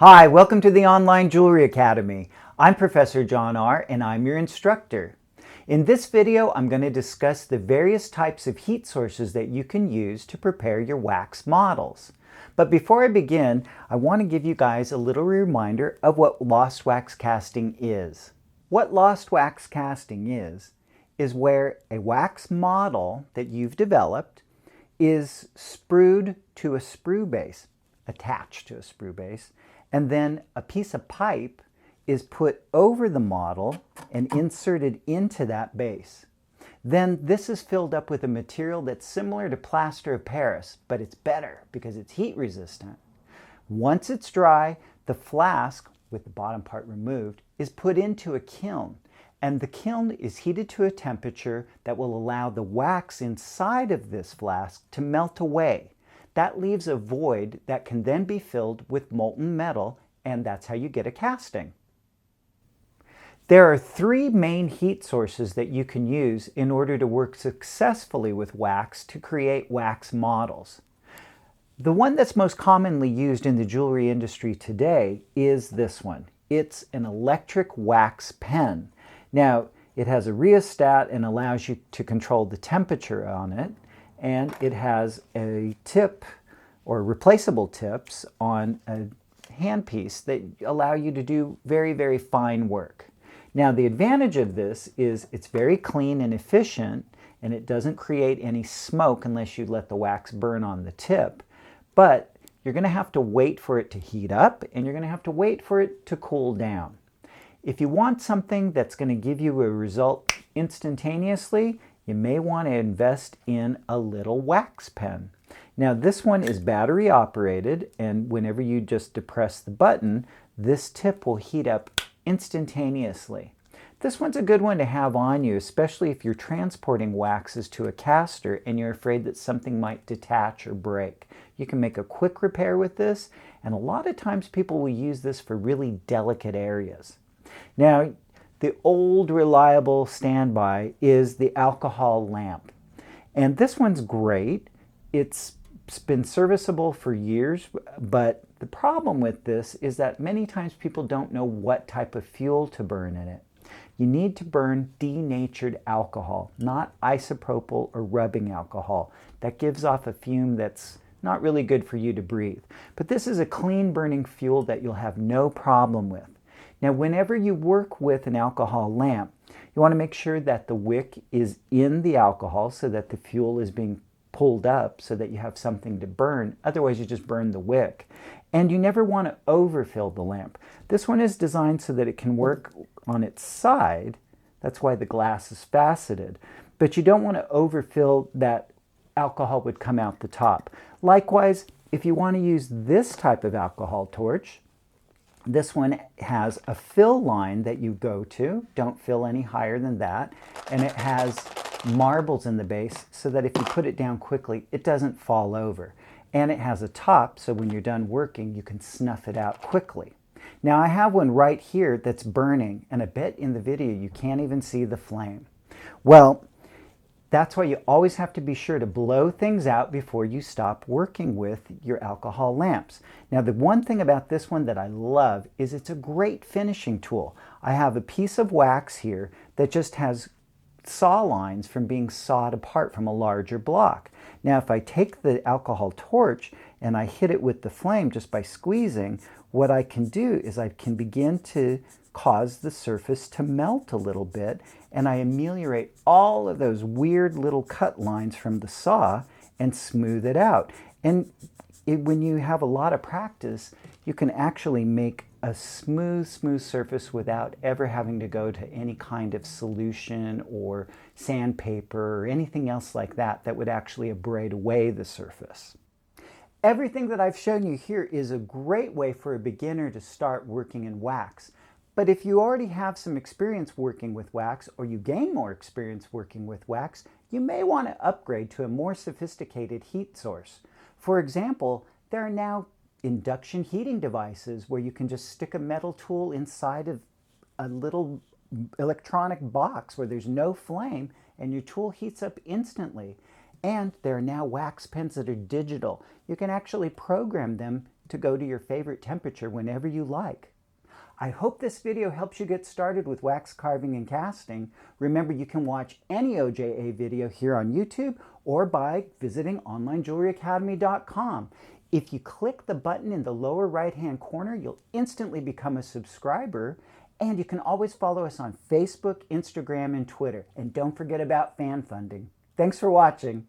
Hi, welcome to the Online Jewelry Academy. I'm Professor John Ahr and I'm your instructor. In this video, I'm going to discuss the various types of heat sources that you can use to prepare your wax models. But before I begin, I want to give you guys a little reminder of what lost wax casting is. What lost wax casting is where a wax model that you've developed is sprued to a sprue base, attached to a sprue base, and then a piece of pipe is put over the model and inserted into that base. Then this is filled up with a material that's similar to plaster of Paris, but it's better because it's heat resistant. Once it's dry, the flask, with the bottom part removed, is put into a kiln. And the kiln is heated to a temperature that will allow the wax inside of this flask to melt away. That leaves a void that can then be filled with molten metal, and that's how you get a casting. There are three main heat sources that you can use in order to work successfully with wax to create wax models. The one that's most commonly used in the jewelry industry today is this one. It's an electric wax pen. Now, it has a rheostat and allows you to control the temperature on it, and it has a tip or replaceable tips on a handpiece that allow you to do very, very fine work. Now, the advantage of this is it's very clean and efficient, and it doesn't create any smoke unless you let the wax burn on the tip. But you're going to have to wait for it to heat up, and you're going to have to wait for it to cool down. If you want something that's going to give you a result instantaneously, you may want to invest in a little wax pen. Now, this one is battery operated, and whenever you just depress the button, this tip will heat up instantaneously. This one's a good one to have on you, especially if you're transporting waxes to a caster and you're afraid that something might detach or break. You can make a quick repair with this, and a lot of times people will use this for really delicate areas. Now, the old reliable standby is the alcohol lamp. And this one's great. It's been serviceable for years, but the problem with this is that many times people don't know what type of fuel to burn in it. You need to burn denatured alcohol, not isopropyl or rubbing alcohol. That gives off a fume that's not really good for you to breathe. But this is a clean burning fuel that you'll have no problem with. Now, whenever you work with an alcohol lamp, you want to make sure that the wick is in the alcohol so that the fuel is being pulled up so that you have something to burn. Otherwise, you just burn the wick. And you never want to overfill the lamp. This one is designed so that it can work on its side. That's why the glass is faceted. But you don't want to overfill that alcohol would come out the top. Likewise, if you want to use this type of alcohol torch, this one has a fill line that you go to. Don't fill any higher than that. And it has marbles in the base so that if you put it down quickly, it doesn't fall over. And it has a top so when you're done working, you can snuff it out quickly. Now, I have one right here that's burning, and I bet in the video you can't even see the flame. Well, that's why you always have to be sure to blow things out before you stop working with your alcohol lamps. Now, the one thing about this one that I love is it's a great finishing tool. I have a piece of wax here that just has saw lines from being sawed apart from a larger block. Now, if I take the alcohol torch and I hit it with the flame just by squeezing, what I can do is I can begin to cause the surface to melt a little bit, and I ameliorate all of those weird little cut lines from the saw and smooth it out. And when you have a lot of practice, you can actually make a smooth surface without ever having to go to any kind of solution or sandpaper or anything else like that that would actually abrade away the surface. Everything that I've shown you here is a great way for a beginner to start working in wax. But if you already have some experience working with wax, or you gain more experience working with wax, you may want to upgrade to a more sophisticated heat source. For example, there are now induction heating devices where you can just stick a metal tool inside of a little electronic box where there's no flame and your tool heats up instantly. And there are now wax pens that are digital. You can actually program them to go to your favorite temperature whenever you like. I hope this video helps you get started with wax carving and casting. Remember, you can watch any OJA video here on YouTube or by visiting onlinejewelryacademy.com. If you click the button in the lower right-hand corner, you'll instantly become a subscriber, and you can always follow us on Facebook, Instagram, and Twitter. And don't forget about fan funding. Thanks for watching.